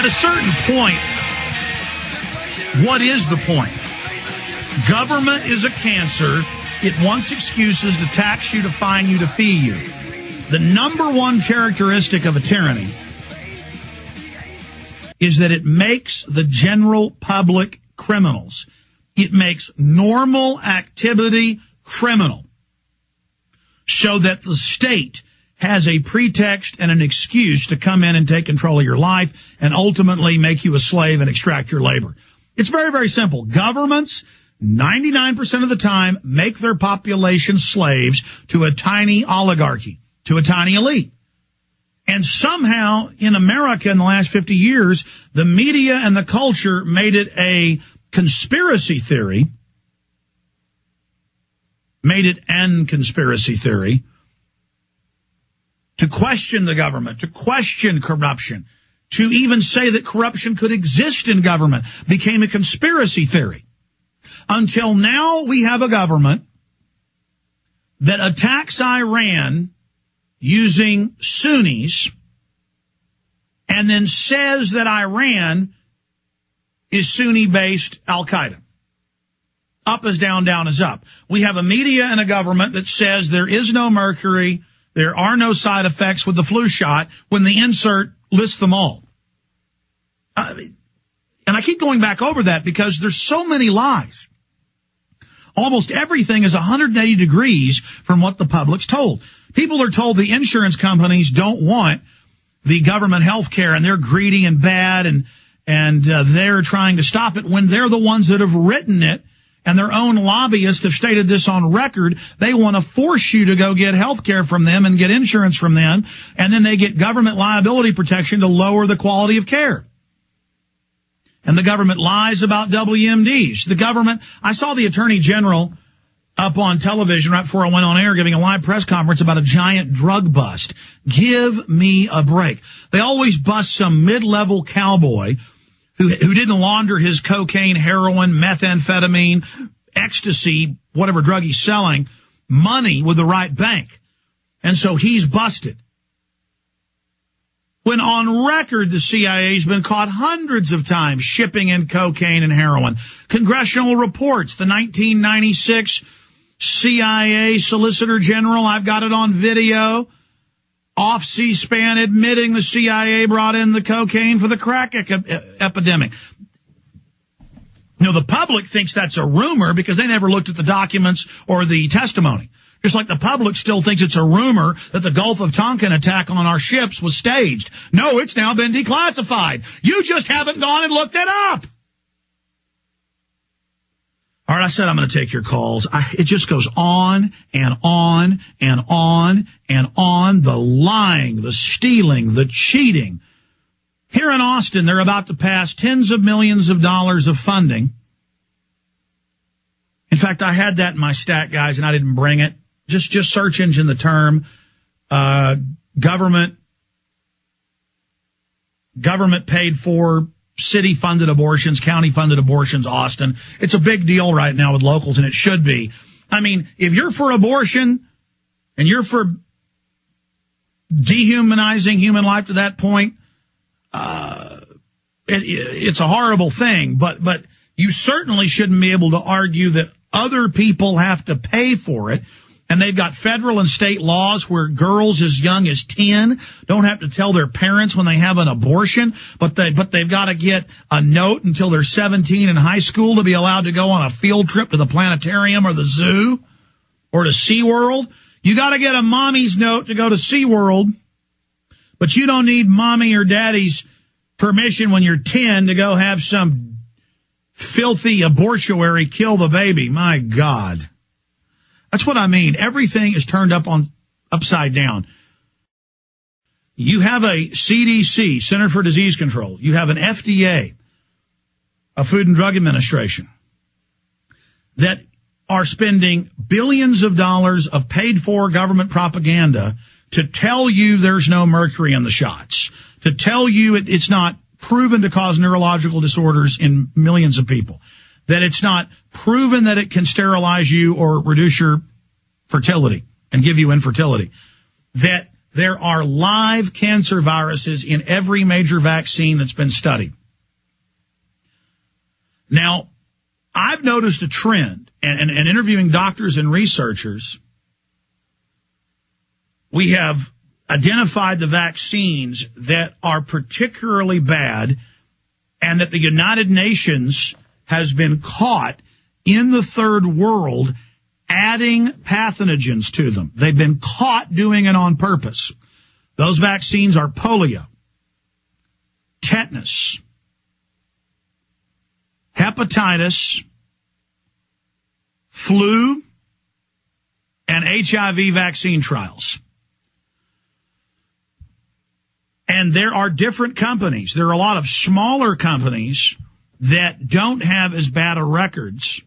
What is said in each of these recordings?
At a certain point, what is the point? Government is a cancer. It wants excuses to tax you, to fine you, to fee you. The number one characteristic of a tyranny is that it makes the general public criminals. It makes normal activity criminal, so that the state has a pretext and an excuse to come in and take control of your life and ultimately make you a slave and extract your labor. It's very, very simple. Governments, 99% of the time, make their population slaves to a tiny oligarchy, to a tiny elite. And somehow in America in the last 50 years, the media and the culture made it a conspiracy theory, to question the government, to question corruption, to even say that corruption could exist in government became a conspiracy theory. Until now, we have a government that attacks Iran using Sunnis and then says that Iran is Sunni-based Al-Qaeda. Up is down, down is up. We have a media and a government that says there is no mercury, there are no side effects with the flu shot, when the insert lists them all. And I keep going back over that because there's so many lies. Almost everything is 180 degrees from what the public's told. People are told the insurance companies don't want the government health care and they're greedy and bad and they're trying to stop it, when they're the ones that have written it. And their own lobbyists have stated this on record. They want to force you to go get health care from them and get insurance from them. And then they get government liability protection to lower the quality of care. And the government lies about WMDs. The government, I saw the Attorney General up on television right before I went on air giving a live press conference about a giant drug bust. Give me a break. They always bust some mid-level cowboy who didn't launder his cocaine, heroin, methamphetamine, ecstasy, whatever drug he's selling, money with the right bank. And so he's busted. When on record, the CIA's been caught hundreds of times shipping in cocaine and heroin. Congressional reports, the 1996 CIA Solicitor General, I've got it on video, off C-SPAN admitting the CIA brought in the cocaine for the crack epidemic. You know, the public thinks that's a rumor because they never looked at the documents or the testimony. Just like the public still thinks it's a rumor that the Gulf of Tonkin attack on our ships was staged. No, it's now been declassified. You just haven't gone and looked it up. All right, I said I'm going to take your calls. It just goes on and on and on and on. The lying, the stealing, the cheating. Here in Austin, they're about to pass tens of millions of dollars of funding. In fact, I had that in my stat, guys, and I didn't bring it. Just search engine the term government paid for, city-funded abortions, county-funded abortions, Austin. It's a big deal right now with locals, and it should be. I mean, if you're for abortion and you're for dehumanizing human life to that point, it's a horrible thing. But you certainly shouldn't be able to argue that other people have to pay for it. And they've got federal and state laws where girls as young as 10 don't have to tell their parents when they have an abortion, but they've got to get a note until they're 17 in high school to be allowed to go on a field trip to the planetarium or the zoo or to SeaWorld. You got to get a mommy's note to go to SeaWorld, but you don't need mommy or daddy's permission when you're 10 to go have some filthy abortuary kill the baby. My God. That's what I mean. Everything is turned upside down. You have a CDC, Center for Disease Control. You have an FDA, a Food and Drug Administration, that are spending billions of dollars of paid-for government propaganda to tell you there's no mercury in the shots, to tell you it's not proven to cause neurological disorders in millions of people, that it's not proven that it can sterilize you or reduce your fertility and give you infertility, that There are live cancer viruses in every major vaccine that's been studied. Now, I've noticed a trend, and interviewing doctors and researchers, we have identified the vaccines that are particularly bad and that the United Nations has been caught in the third world adding pathogens to them. They've been caught doing it on purpose. Those vaccines are polio, tetanus, hepatitis, flu, and HIV vaccine trials. And there are different companies. There are a lot of smaller companies that don't have as bad a records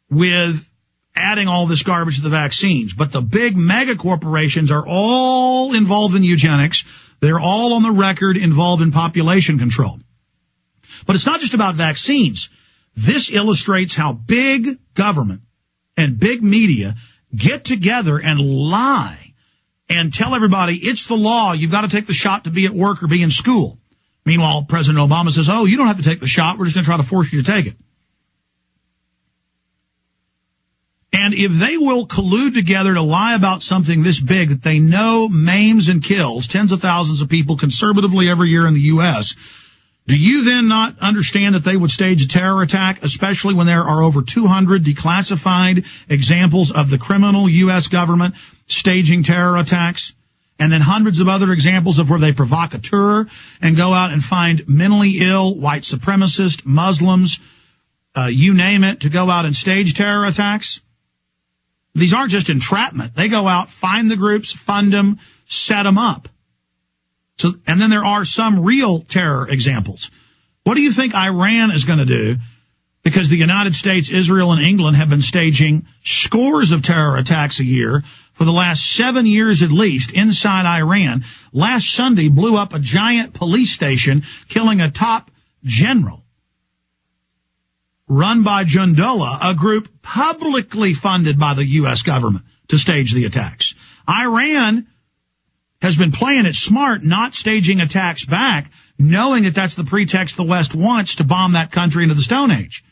with adding all this garbage to the vaccines. But the big mega corporations are all involved in eugenics. They're all on the record involved in population control. But it's not just about vaccines. This illustrates how big government and big media get together and lie and tell everybody it's the law. You've got to take the shot to be at work or be in school. Meanwhile, President Obama says, oh, you don't have to take the shot. We're just going to try to force you to take it. And if they will collude together to lie about something this big that they know maims and kills tens of thousands of people conservatively every year in the U.S., do you then not understand that they would stage a terror attack, especially when there are over 200 declassified examples of the criminal U.S. government staging terror attacks, and then hundreds of other examples of where they provocateur and go out and find mentally ill, white supremacists, Muslims, you name it, to go out and stage terror attacks? These aren't just entrapment. They go out, find the groups, fund them, set them up. So, and then there are some real terror examples. What do you think Iran is going to do? Because the United States, Israel, and England have been staging scores of terror attacks a year for the last 7 years at least inside Iran. Last Sunday blew up a giant police station, killing a top general run by Jundullah, a group publicly funded by the U.S. government to stage the attacks. Iran has been playing it smart, not staging attacks back, knowing that that's the pretext the West wants to bomb that country into the Stone Age.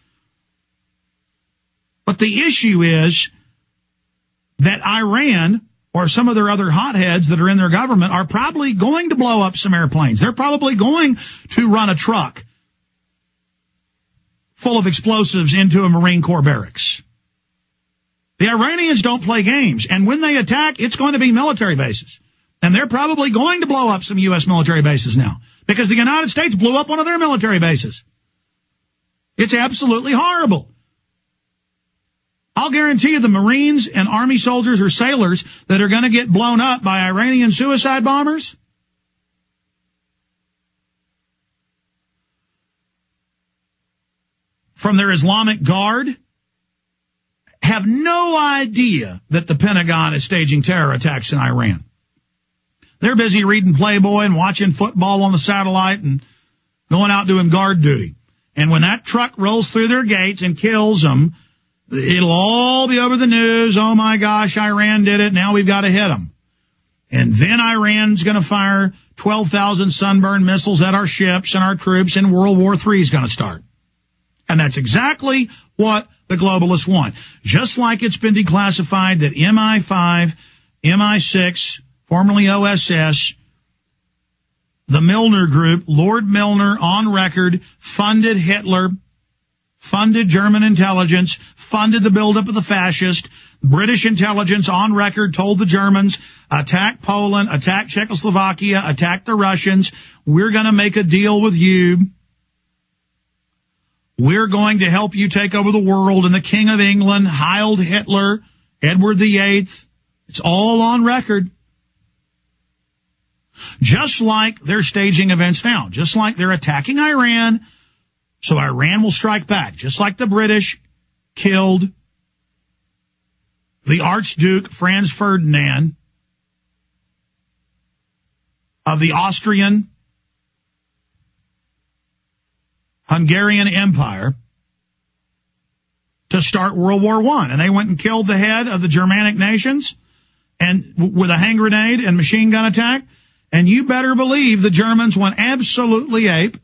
But the issue is that Iran, or some of their other hotheads that are in their government, are probably going to blow up some airplanes. They're probably going to run a truck full of explosives into a Marine Corps barracks. The Iranians don't play games, and when they attack, it's going to be military bases. And they're probably going to blow up some U.S. military bases now, because the United States blew up one of their military bases. It's absolutely horrible. I'll guarantee you the Marines and Army soldiers or sailors that are going to get blown up by Iranian suicide bombers, from their Islamic Guard, have no idea that the Pentagon is staging terror attacks in Iran. They're busy reading Playboy and watching football on the satellite and going out doing guard duty. And when that truck rolls through their gates and kills them, it'll all be over the news. Oh, my gosh, Iran did it. Now we've got to hit them. And then Iran's going to fire 12,000 sunburn missiles at our ships and our troops, and World War III is going to start. And that's exactly what the globalists want. Just like it's been declassified that MI5, MI6, formerly OSS, the Milner Group, Lord Milner, on record, funded Hitler, funded German intelligence, funded the buildup of the fascist. British intelligence, on record, told the Germans, attack Poland, attack Czechoslovakia, attack the Russians. We're going to make a deal with you. We're going to help you take over the world. And the King of England, Heil Hitler, Edward VIII. It's all on record. Just like they're staging events now, just like they're attacking Iran, so Iran will strike back, just like the British killed the Archduke Franz Ferdinand of the Austrian Hungarian Empire to start World War I. And they went and killed the head of the Germanic nations and with a hand grenade and machine gun attack. And you better believe the Germans went absolutely ape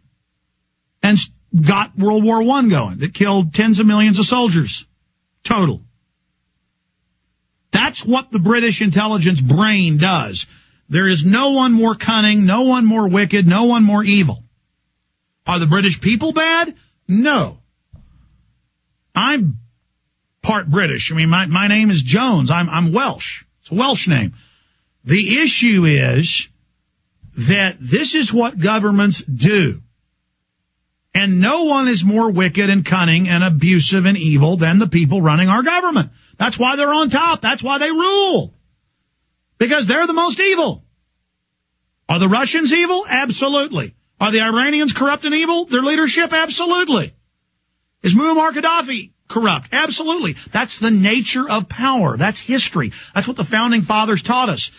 and got World War I going. That killed tens of millions of soldiers. Total. That's what the British intelligence brain does. There is no one more cunning, no one more wicked, no one more evil. Are the British people bad? No. I'm part British. I mean, my name is Jones. I'm Welsh. It's a Welsh name. The issue is that this is what governments do. And no one is more wicked and cunning and abusive and evil than the people running our government. That's why they're on top. That's why they rule. Because they're the most evil. Are the Russians evil? Absolutely. Are the Iranians corrupt and evil? Their leadership? Absolutely. Is Muammar Gaddafi corrupt? Absolutely. That's the nature of power. That's history. That's what the founding fathers taught us.